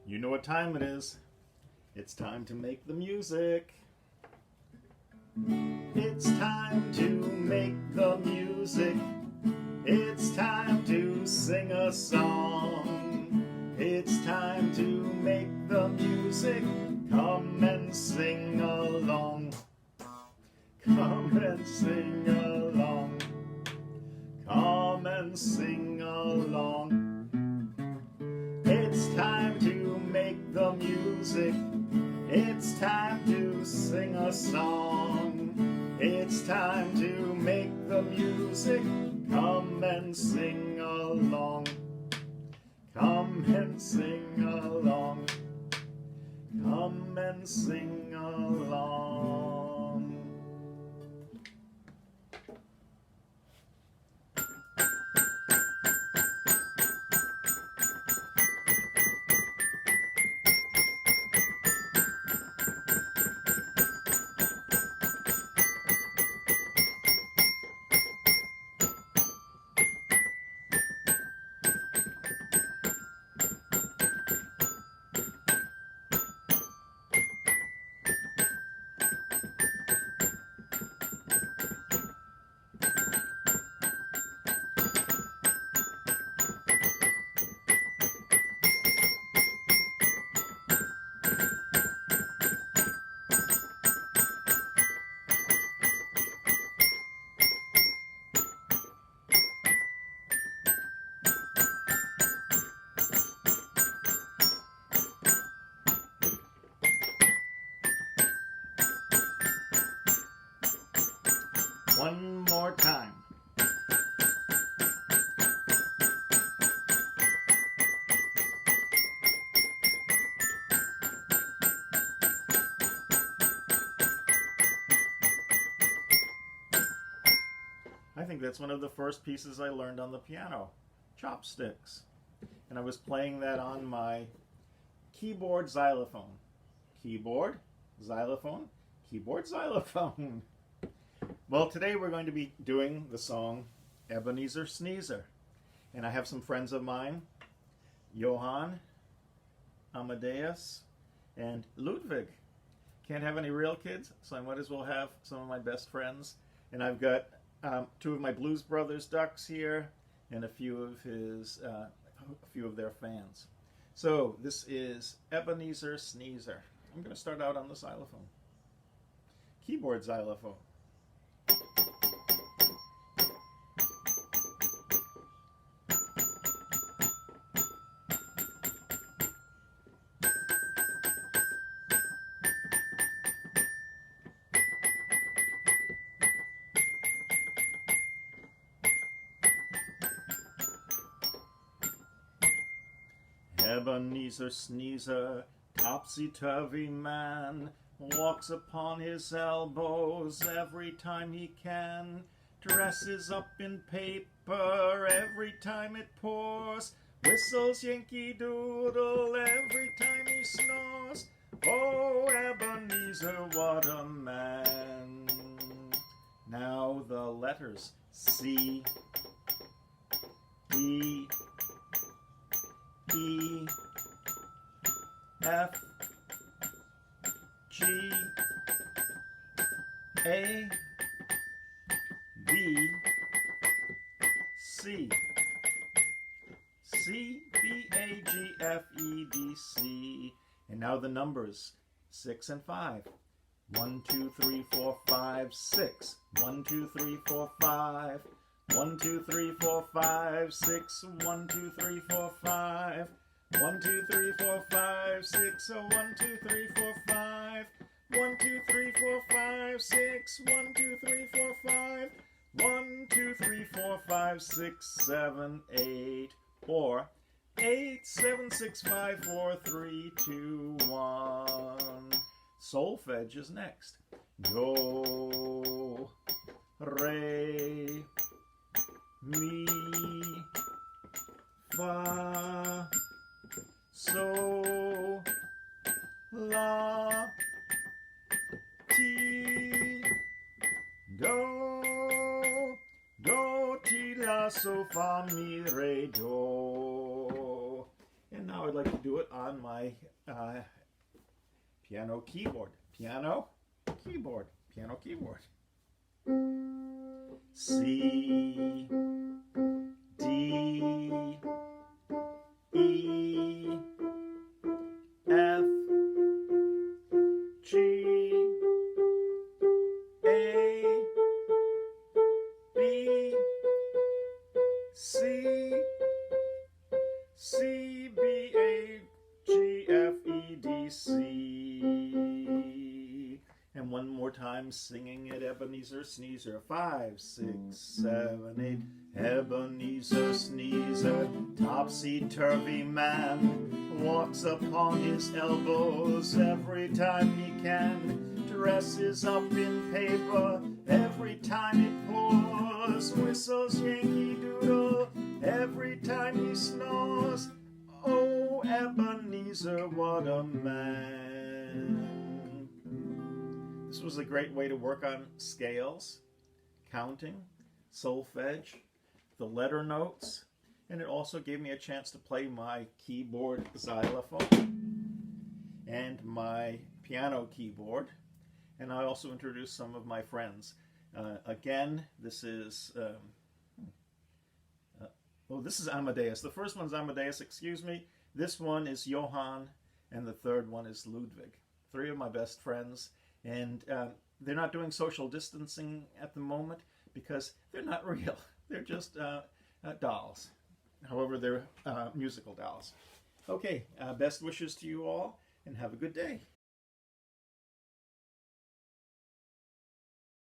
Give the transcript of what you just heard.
You know what time it is. It's time to make the music. It's time to make the music. It's time to sing a song. It's time to make the music. Come and sing along. Come and sing along. Come and sing along. It's time to make the music. It's time to sing a song. It's time to make the music. Come and sing along. Come and sing along. Come and sing along. One more time. I think that's one of the first pieces I learned on the piano, chopsticks. And I was playing that on my keyboard xylophone. Keyboard, xylophone, keyboard, xylophone. Well, today we're going to be doing the song Ebeneezer Sneezer. And I have some friends of mine, Johann, Amadeus, and Ludwig. Can't have any real kids, so I might as well have some of my best friends. And I've got two of my Blues Brothers ducks here and a few of their fans. So this is Ebeneezer Sneezer. I'm going to start out on the xylophone. Keyboard xylophone. Ebeneezer Sneezer, topsy-turvy man, walks upon his elbows every time he can, dresses up in paper every time it pours, whistles Yankee Doodle every time he snores. Oh, Ebeneezer, what a man. Now the letters C, E, E, F, G, A, B, C. C, B, A, G, F, E, D, C. And now the numbers 6 and 5. 1, 2, 3, 4, 5, 6. 1, 2, 3, 4, 5. 1, 2, 3, 4, 5, 6. 1, 2, 3, 4, 5. 1, 2, 3, 4, 5, 6. 1, 2, 3, 4, 5. 1, 2, 3, 4, 5, 6. 1, 2, 3, 4, 5. 1, 2, 3, 4, 5, 6, 7, 8. Or 8, 7, 6, 5, 4, 3, 2, 1. Solfege is next. Do, re, mi, fa, so, la, ti, do, do, ti, la, so, fa, mi, re, do. And now I'd like to do it on my piano keyboard. Piano, keyboard, piano keyboard. C, D, E, F, G, A, B, C, C, B, A, G, F, E, D, C. And one more time, singing it, Ebeneezer Sneezer. 5, 6, 7, 8. Ebeneezer Sneezer, topsy-turvy man, walks upon his elbows every time he can, dresses up in paper every time it pours, whistles Yankee Doodle every time he snores. Oh, Ebeneezer, what a man. This was a great way to work on scales, counting, solfege, the letter notes, and it also gave me a chance to play my keyboard xylophone and my piano keyboard, and I also introduced some of my friends. Again, this is this is Amadeus. The first one's Amadeus, excuse me. This one is Johann, and the third one is Ludwig. 3 of my best friends, and they're not doing social distancing at the moment because they're not real. They're just dolls. However, they're musical dolls. Okay, best wishes to you all, and have a good day.